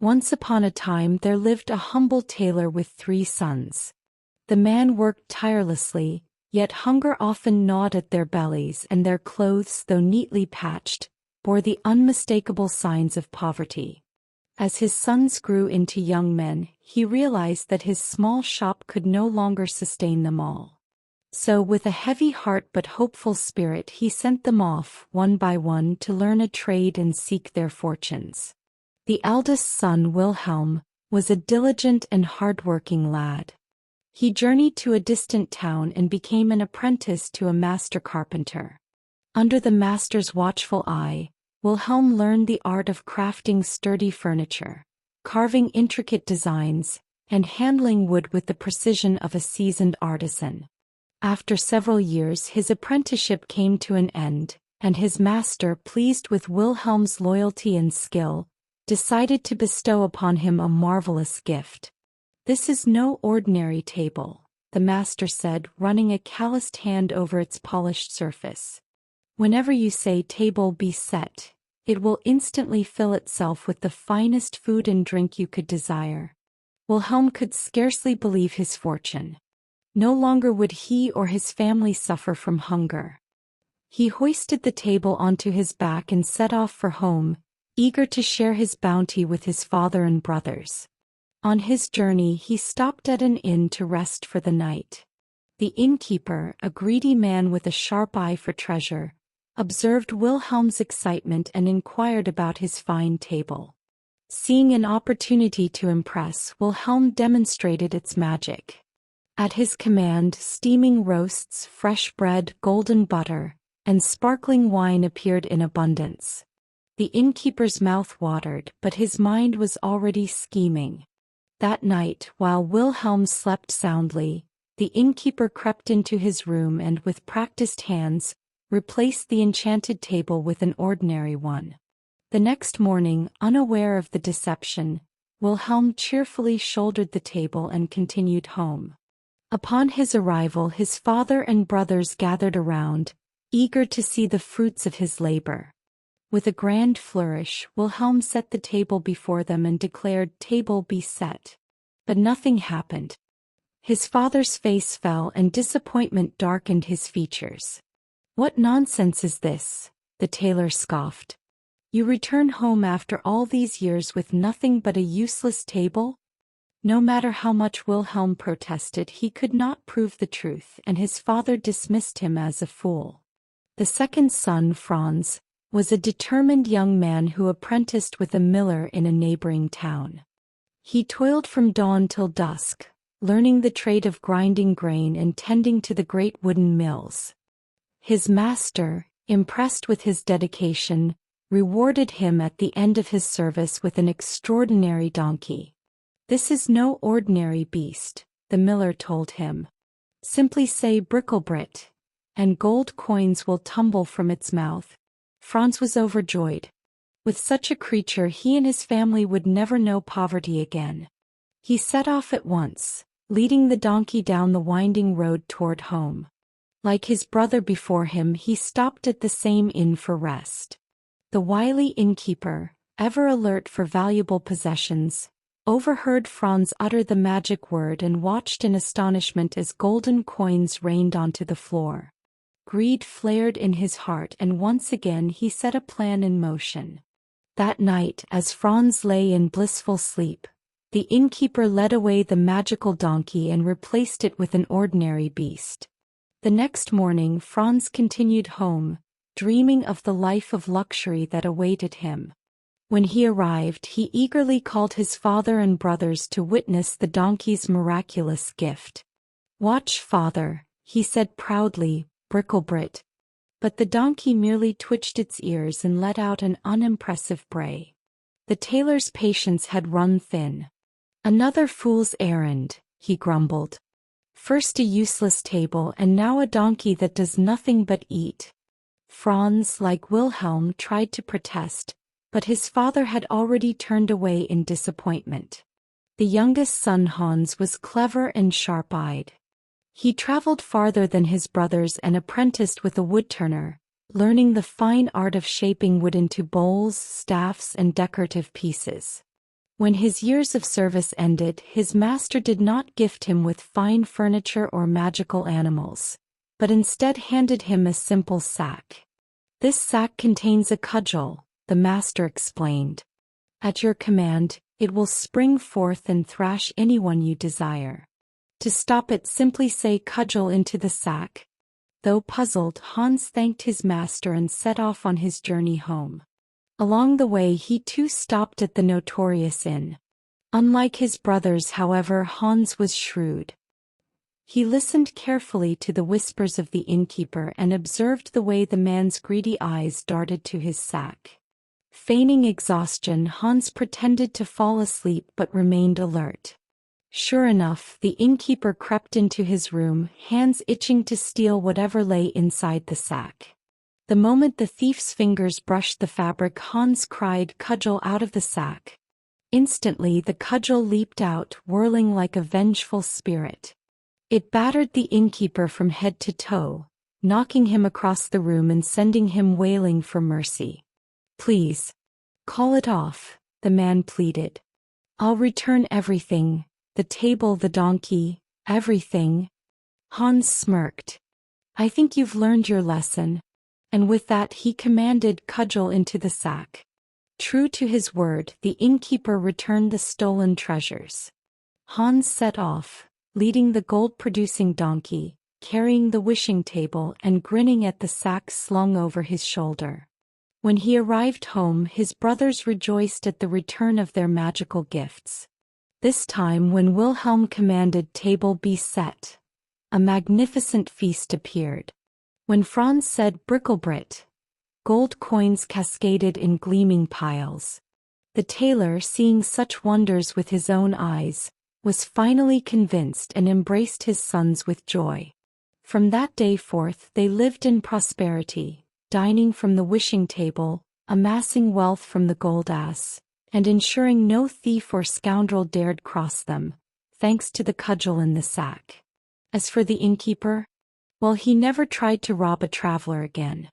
Once upon a time there lived a humble tailor with 3 sons. The man worked tirelessly, yet hunger often gnawed at their bellies, and their clothes, though neatly patched, bore the unmistakable signs of poverty. As his sons grew into young men, he realized that his small shop could no longer sustain them all. So, with a heavy heart but hopeful spirit, he sent them off, one by one, to learn a trade and seek their fortunes. The eldest son, Wilhelm, was a diligent and hard-working lad. He journeyed to a distant town and became an apprentice to a master carpenter. Under the master's watchful eye, Wilhelm learned the art of crafting sturdy furniture, carving intricate designs, and handling wood with the precision of a seasoned artisan. After several years, his apprenticeship came to an end, and his master, pleased with Wilhelm's loyalty and skill, decided to bestow upon him a marvelous gift. "This is no ordinary table," the master said, running a calloused hand over its polished surface. "Whenever you say 'table be set,' it will instantly fill itself with the finest food and drink you could desire." Wilhelm could scarcely believe his fortune. No longer would he or his family suffer from hunger. He hoisted the table onto his back and set off for home, eager to share his bounty with his father and brothers. On his journey he stopped at an inn to rest for the night. The innkeeper, a greedy man with a sharp eye for treasure, observed Wilhelm's excitement and inquired about his fine table. Seeing an opportunity to impress, Wilhelm demonstrated its magic. At his command, steaming roasts, fresh bread, golden butter, and sparkling wine appeared in abundance. The innkeeper's mouth watered, but his mind was already scheming. That night, while Wilhelm slept soundly, the innkeeper crept into his room and, with practiced hands, replaced the enchanted table with an ordinary one. The next morning, unaware of the deception, Wilhelm cheerfully shouldered the table and continued home. Upon his arrival, his father and brothers gathered around, eager to see the fruits of his labor. With a grand flourish, Wilhelm set the table before them and declared, "Table be set." But nothing happened. His father's face fell and disappointment darkened his features. "What nonsense is this?" the tailor scoffed. "You return home after all these years with nothing but a useless table?" No matter how much Wilhelm protested, he could not prove the truth, and his father dismissed him as a fool. The second son, Franz, was a determined young man who apprenticed with a miller in a neighboring town. He toiled from dawn till dusk, learning the trade of grinding grain and tending to the great wooden mills. His master, impressed with his dedication, rewarded him at the end of his service with an extraordinary donkey. "This is no ordinary beast," the miller told him. "Simply say 'Bricklebrit,' and gold coins will tumble from its mouth." Franz was overjoyed. With such a creature he and his family would never know poverty again. He set off at once, leading the donkey down the winding road toward home. Like his brother before him, he stopped at the same inn for rest. The wily innkeeper, ever alert for valuable possessions, overheard Franz utter the magic word and watched in astonishment as golden coins rained onto the floor. Greed flared in his heart, and once again he set a plan in motion. That night, as Franz lay in blissful sleep, the innkeeper led away the magical donkey and replaced it with an ordinary beast. The next morning Franz continued home, dreaming of the life of luxury that awaited him. When he arrived, he eagerly called his father and brothers to witness the donkey's miraculous gift. "Watch, father," he said proudly, "Bricklebrit." But the donkey merely twitched its ears and let out an unimpressive bray. The tailor's patience had run thin. "Another fool's errand," he grumbled. "First a useless table and now a donkey that does nothing but eat." Franz, like Wilhelm, tried to protest, but his father had already turned away in disappointment. The youngest son, Hans, was clever and sharp-eyed. He traveled farther than his brothers and apprenticed with a woodturner, learning the fine art of shaping wood into bowls, staffs, and decorative pieces. When his years of service ended, his master did not gift him with fine furniture or magical animals, but instead handed him a simple sack. "This sack contains a cudgel," the master explained. "At your command, it will spring forth and thrash anyone you desire. To stop it, simply say 'cudgel' into the sack." Though puzzled, Hans thanked his master and set off on his journey home. Along the way he too stopped at the notorious inn. Unlike his brothers, however, Hans was shrewd. He listened carefully to the whispers of the innkeeper and observed the way the man's greedy eyes darted to his sack. Feigning exhaustion, Hans pretended to fall asleep but remained alert. Sure enough, the innkeeper crept into his room, hands itching to steal whatever lay inside the sack. The moment the thief's fingers brushed the fabric, Hans cried, "Cudgel," out of the sack. Instantly the cudgel leaped out, whirling like a vengeful spirit. It battered the innkeeper from head to toe, knocking him across the room and sending him wailing for mercy. "Please, call it off," the man pleaded. "I'll return everything, the table, the donkey, everything." Hans smirked. "I think you've learned your lesson." And with that he commanded "Cudgel" into the sack. True to his word, the innkeeper returned the stolen treasures. Hans set off, leading the gold-producing donkey, carrying the wishing table and grinning at the sack slung over his shoulder. When he arrived home, his brothers rejoiced at the return of their magical gifts. This time, when Wilhelm commanded "Table be set," a magnificent feast appeared. When Franz said "Bricklebrit," gold coins cascaded in gleaming piles. The tailor, seeing such wonders with his own eyes, was finally convinced and embraced his sons with joy. From that day forth they lived in prosperity, dining from the wishing table, amassing wealth from the gold ass, and ensuring no thief or scoundrel dared cross them, thanks to the cudgel in the sack. As for the innkeeper, well, he never tried to rob a traveler again.